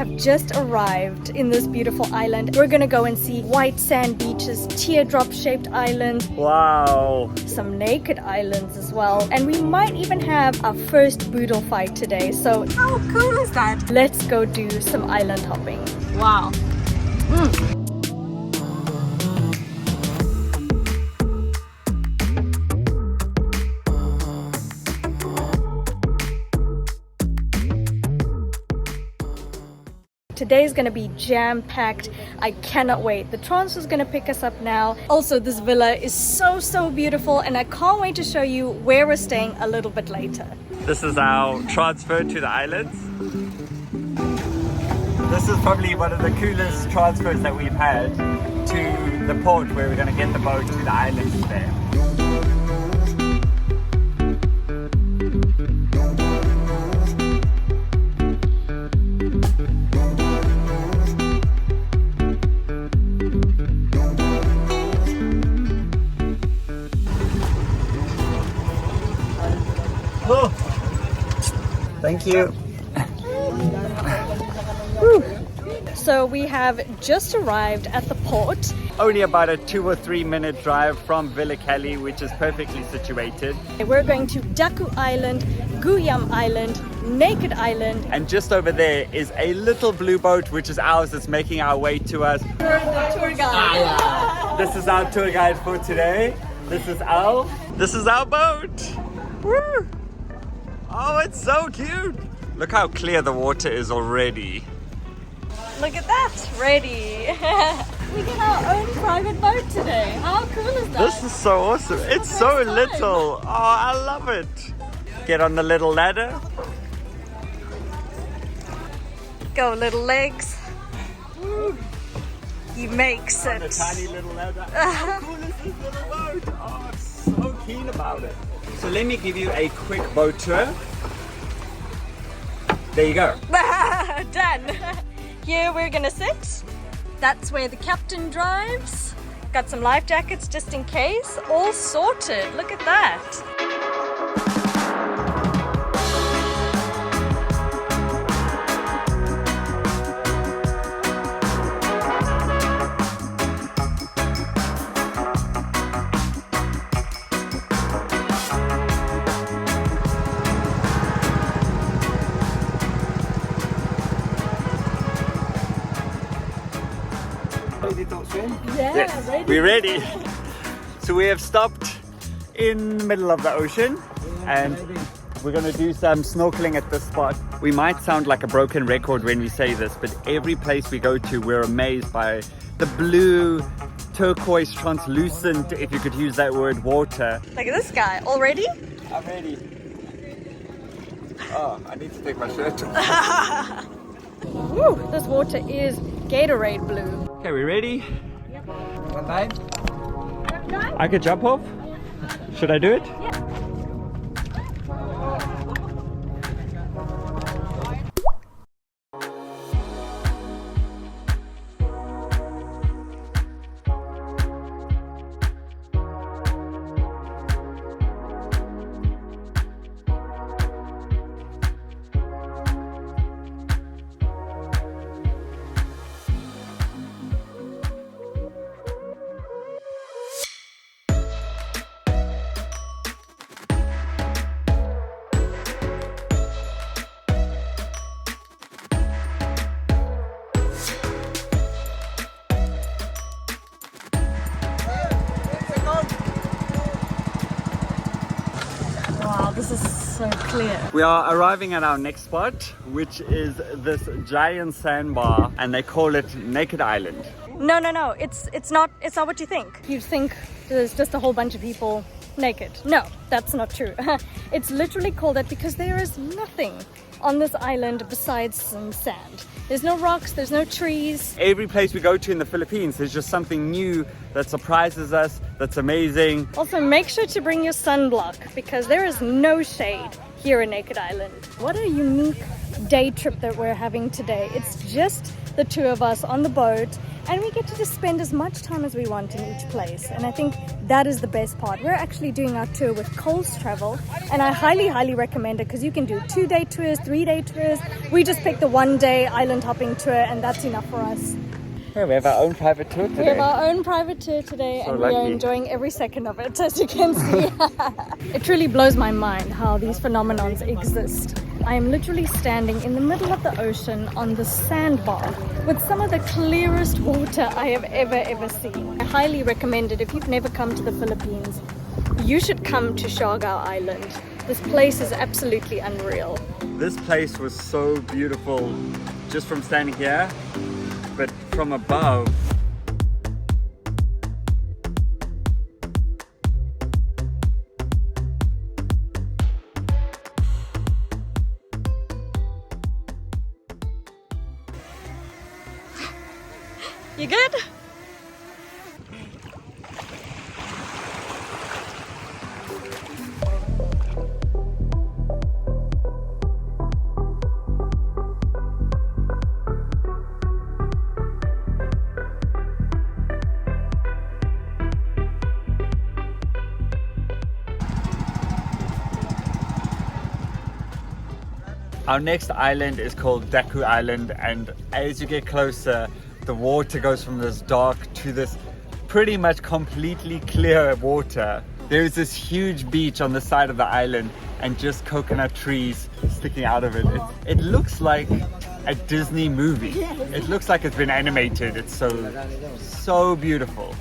have just arrived in this beautiful island. We're gonna go and see white sand beaches, teardrop-shaped islands. Wow. Some naked islands as well. And we might even have our first boodle fight today. So how cool is that? Let's go do some island hopping. Wow. Today's gonna be jam-packed. I cannot wait. The transfer's gonna pick us up now. Also, this villa is so beautiful and I can't wait to show you where we're staying a little bit later. This is our transfer to the islands. This is probably one of the coolest transfers that we've had to the port where we're going to get the boat to the islands there. Oh, thank you. So we have just arrived at the port. Only about a 2 or 3 minute drive from VillaCali, which is perfectly situated. We're going to Daku Island, Guyam Island, Naked Island. And just over there is a little blue boat, which is ours. It's making our way to us. We're the tour guide. This is our tour guide for today. This is Al. This is our boat. Woo! Oh, it's so cute. Look how clear the water is already. Look at that, ready. We get our own private boat today. How cool is that? This is so awesome. It's so little. Oh, I love it. Get on the little ladder. Go, little legs. Woo. He makes On it. a tiny little ladder. How cool is this little boat? Oh, I'm so keen about it. So let me give you a quick boat tour. There you go. Done. Here we're gonna sit. That's where the captain drives. Got some life jackets just in case. All sorted. Look at that. Yes, we're ready. So we have stopped in the middle of the ocean and we're going to do some snorkeling at this spot. We might sound like a broken record when we say this, but every place we go to, we're amazed by the blue, turquoise, translucent, if you could use that word, water. Look at this guy. All ready? I'm ready. Oh, I need to take my shirt off. Woo, this water is Gatorade blue. Okay, we ready? Yep. One time. I could jump off? Should I do it? Yeah. Wow, this is so clear. We are arriving at our next spot, which is this giant sandbar, and they call it Naked Island. No, it's not what you think. You'd think there's just a whole bunch of people naked. No, that's not true. It's literally called that because there is nothing on this island besides some sand. There's no rocks, there's no trees. Every place we go to in the Philippines, there's just something new that surprises us, that's amazing. Also, make sure to bring your sunblock because there is no shade here in Naked Island. What a unique day trip that we're having today. It's just the two of us on the boat, and we get to just spend as much time as we want in each place. And I think that is the best part. We're actually doing our tour with ColzTravel, and I highly recommend it because you can do 2-day tours, 3-day tours. We just picked the 1-day island hopping tour, and that's enough for us. Yeah, we have our own private tour today. We have our own private tour today, So and lucky. we are enjoying every second of it, as you can see. It truly blows my mind how these phenomenons exist. I am literally standing in the middle of the ocean on the sandbar with some of the clearest water I have ever seen. I highly recommend it. If you've never come to the Philippines, you should come to Siargao Island. This place is absolutely unreal. This place was so beautiful just from standing here, but from above. You good? Our next island is called Daku Island, and as you get closer, the water goes from this dark to this pretty much completely clear water. There's this huge beach on the side of the island and just coconut trees sticking out of it. It looks like a Disney movie. It looks like it's been animated. It's so beautiful.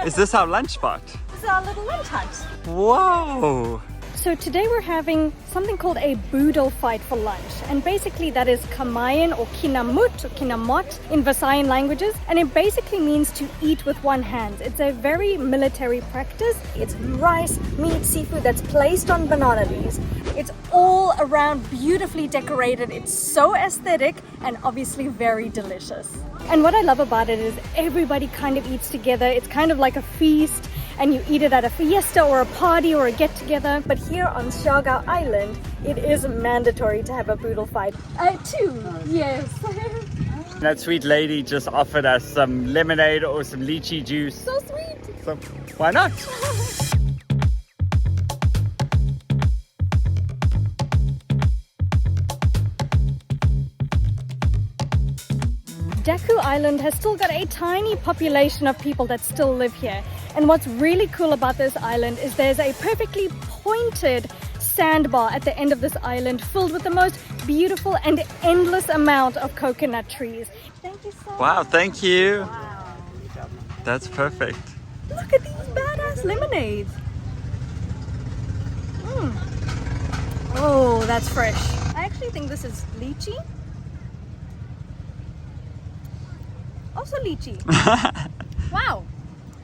Is this our lunch spot? This is our little lunch hut. Whoa! So today we're having something called a Boodle fight for lunch, and basically that is kamayan or kinamut or kinamot in Visayan languages, and it basically means to eat with one hand. It's a very military practice. It's rice, meat, seafood that's placed on banana leaves. It's all around beautifully decorated. It's so aesthetic and obviously very delicious. And what I love about it is everybody kind of eats together. It's kind of like a feast, and you eat it at a fiesta or a party or a get-together. But here on Siargao Island, it is mandatory to have a boodle fight. Two, yes. That sweet lady just offered us some lemonade or some lychee juice. So sweet. So why not? Daku Island has still got a tiny population of people that still live here. And what's really cool about this island is there's a perfectly pointed sandbar at the end of this island filled with the most beautiful and endless amount of coconut trees. Thank you so much. Wow, thank you. Wow. That's perfect. Look at these badass lemonades. Oh, that's fresh. I actually think this is lychee. Also lychee. Wow.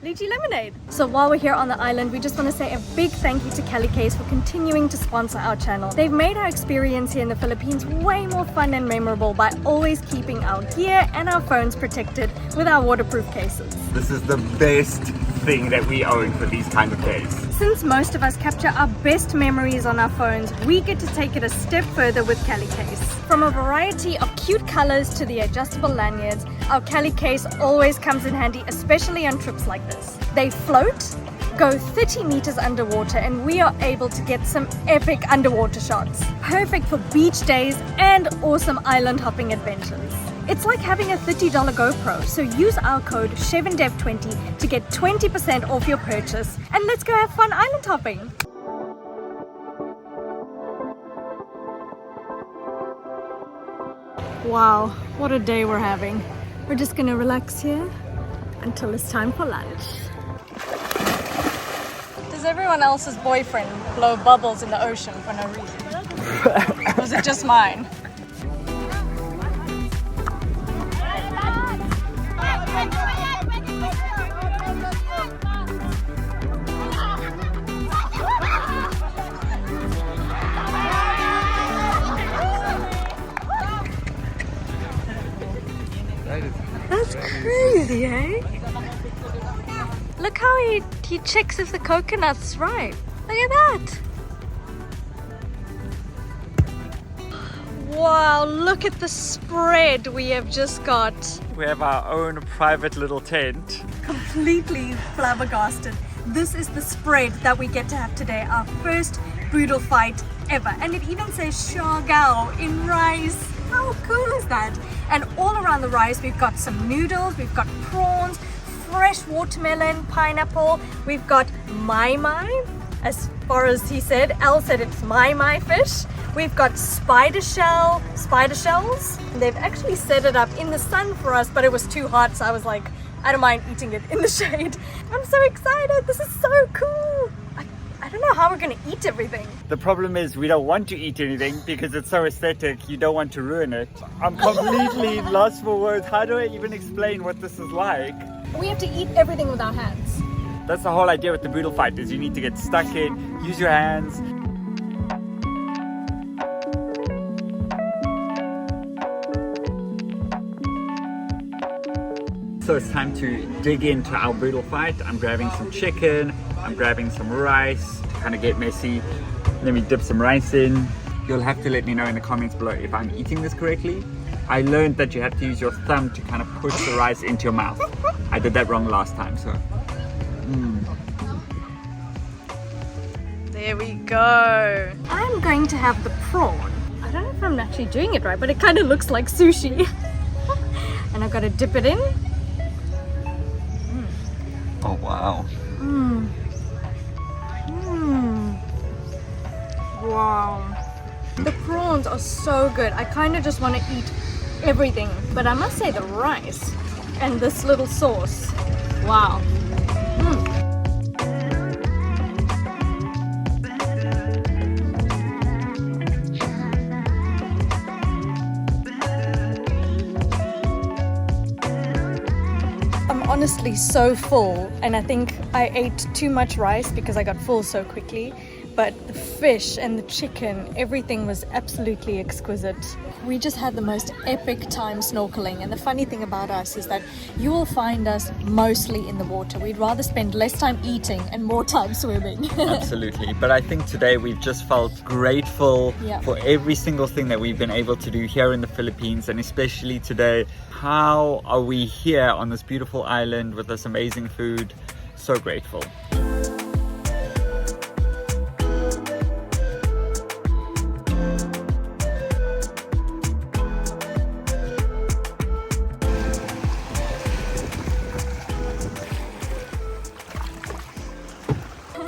Lychee lemonade. So while we're here on the island, we just want to say a big thank you to Cali for continuing to sponsor our channel. They've made our experience here in the Philippines way more fun and memorable by always keeping our gear and our phones protected with our waterproof cases. This is the best thing that we own for these kind of days. Since most of us capture our best memories on our phones, we get to take it a step further with Cali Case. From a variety of cute colors to the adjustable lanyards, our Cali Case always comes in handy, especially on trips like this. They float, go 30 meters underwater, and we are able to get some epic underwater shots. Perfect for beach days and awesome island hopping adventures. It's like having a $30 GoPro, so use our code ShevenDev20 to get 20% off your purchase, and let's go have fun island hopping. Wow, what a day we're having. We're just gonna relax here until it's time for lunch. Does everyone else's boyfriend blow bubbles in the ocean for no reason? Or was it just mine? That's crazy, eh? Look how he checks if the coconut's ripe. Look at that. Wow, look at the spread we have just got. We have our own private little tent. Completely flabbergasted. This is the spread that we get to have today, our first boodle fight ever. And it even says Siargao in rice. How cool is that? And all around the rice, we've got some noodles, we've got prawns, fresh watermelon, pineapple, we've got mai. As far as he said, Al said it's mai fish. We've got spider shells. They've actually set it up in the sun for us, but it was too hot, so I was like, I don't mind eating it in the shade. I'm so excited. This is so cool. I don't know how we're gonna eat everything. The problem is we don't want to eat anything because it's so aesthetic. You don't want to ruin it. I'm completely lost for words. How do I even explain what this is like? We have to eat everything with our hands. That's the whole idea with the boodle fight, is you need to get stuck in, use your hands. So it's time to dig into our boodle fight. I'm grabbing some chicken, I'm grabbing some rice, kind of get messy. Let me dip some rice in. You'll have to let me know in the comments below if I'm eating this correctly. I learned that you have to use your thumb to kind of push the rice into your mouth. I did that wrong last time, so. There we go. I'm going to have the prawn. I don't know if I'm actually doing it right, but it kind of looks like sushi. And I've got to dip it in. Oh wow. Wow. The prawns are so good. I kind of just want to eat everything. But I must say the rice and this little sauce. Wow. Honestly so full, and I think I ate too much rice because I got full so quickly, but the fish and the chicken, everything was absolutely exquisite. We just had the most epic time snorkeling, and the funny thing about us is that you will find us mostly in the water. We'd rather spend less time eating and more time swimming. Absolutely, but I think today we've just felt grateful for every single thing that we've been able to do here in the Philippines, and especially today. How are we here on this beautiful island with this amazing food? So grateful.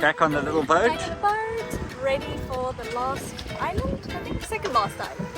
Back on the little boat. Back on the boat, ready for the last island, I think, second last island.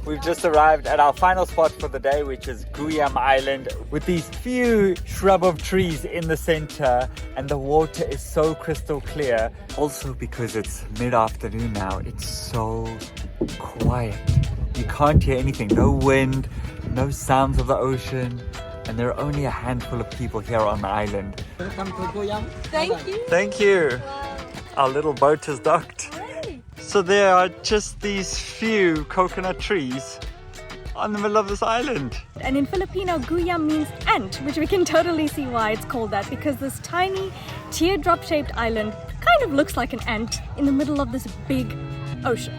We've just arrived at our final spot for the day, which is Guyam Island, with these few shrub of trees in the center, and the water is so crystal clear. Also, because it's mid-afternoon now, it's so quiet. You can't hear anything, no wind, no sounds of the ocean, and there are only a handful of people here on the island. Welcome to Guyam. Thank you. Thank you. Wow. Our little boat is docked. So there are just these few coconut trees on the middle of this island. And in Filipino, Guyam means ant, which we can totally see why it's called that, because this tiny teardrop-shaped island kind of looks like an ant in the middle of this big ocean.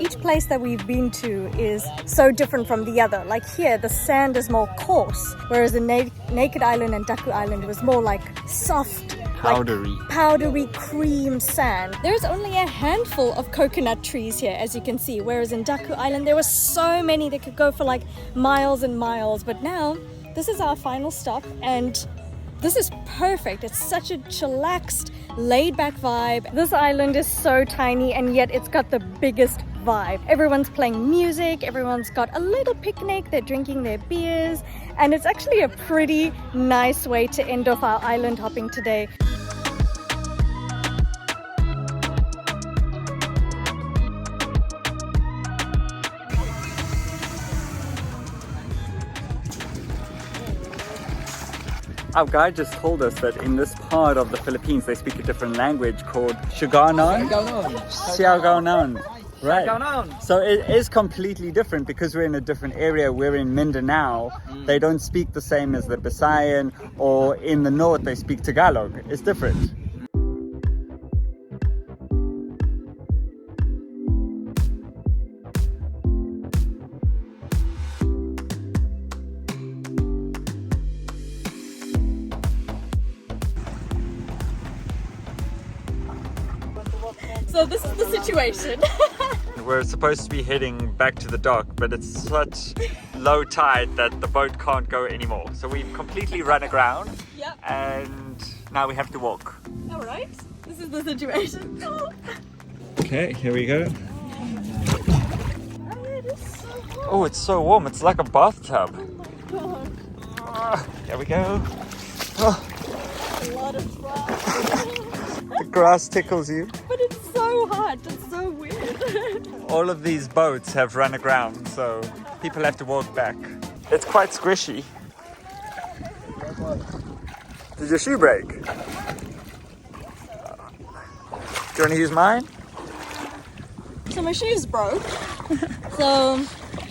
Each place that we've been to is so different from the other. Like here, the sand is more coarse, whereas the Naked Island and Daku Island was more like soft, powdery cream sand. There's only a handful of coconut trees here, as you can see, whereas in Daku Island there were so many that could go for like miles and miles. But now this is our final stop, and this is perfect. It's such a chillaxed, laid-back vibe. This island is so tiny, and yet it's got the biggest vibe. Everyone's playing music, everyone's got a little picnic, they're drinking their beers, and it's actually a pretty nice way to end off our island hopping today. Our guide just told us that in this part of the Philippines they speak a different language called Siargao. Siargao. Right. So it is completely different because we're in a different area. We're in Mindanao. They don't speak the same as the Visayan, or in the north they speak Tagalog. It's different. So this is the situation. We're supposed to be heading back to the dock, but it's such low tide that the boat can't go anymore. So we've completely run aground. Yep. And now we have to walk. All right. This is the situation. Okay, here we go. Oh, it is so hot. Oh, it's so warm. It's like a bathtub. Oh my God. Here we go. Oh, A lot of grass. the grass tickles you. But it's so hot. It's so weird. All of these boats have run aground, so people have to walk back. It's quite squishy. Did your shoe break? Do you want to use mine? So my shoes broke. So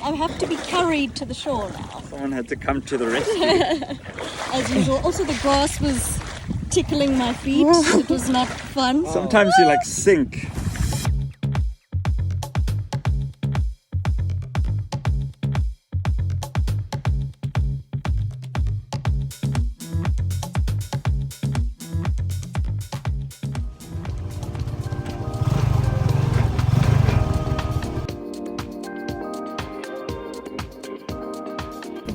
I have to be carried to the shore now. Someone had to come to the rescue. As usual. Also the grass was tickling my feet. It was not fun. Sometimes you like sink.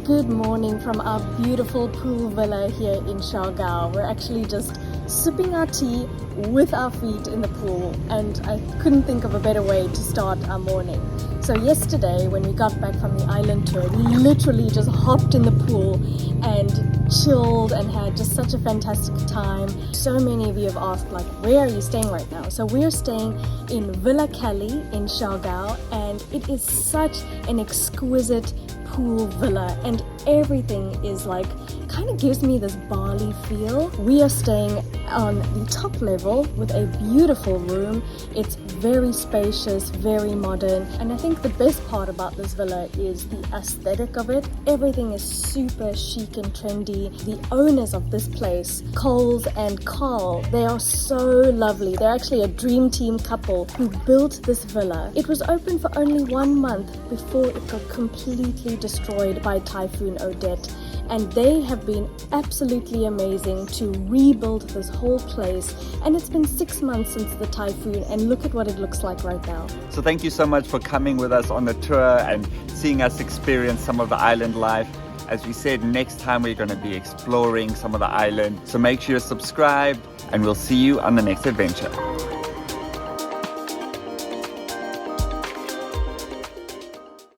Good morning from our beautiful pool villa here in Siargao. We're actually just sipping our tea with our feet in the pool, and I couldn't think of a better way to start our morning. So yesterday when we got back from the island tour, we literally just hopped in the pool and chilled and had just such a fantastic time. So many of you have asked, like, where are you staying right now? So we're staying in VillaCali in Siargao, and it is such an exquisite pool villa, and everything is like, kind of gives me this Bali feel. We are staying on the top level with a beautiful room. It's very spacious, very modern, and I think the best part about this villa is the aesthetic of it. Everything is super chic and trendy. The owners of this place, Colz and Karl, they are so lovely. They're actually a dream team couple who built this villa. It was open for only 1 month before it got completely destroyed by Typhoon Odette, and they have been absolutely amazing to rebuild this whole place. And it's been 6 months since the typhoon, and look at what it looks like right now. So thank you so much for coming with us on the tour and seeing us experience some of the island life. As we said, next time we're going to be exploring some of the island. So make sure you're subscribed, and we'll see you on the next adventure.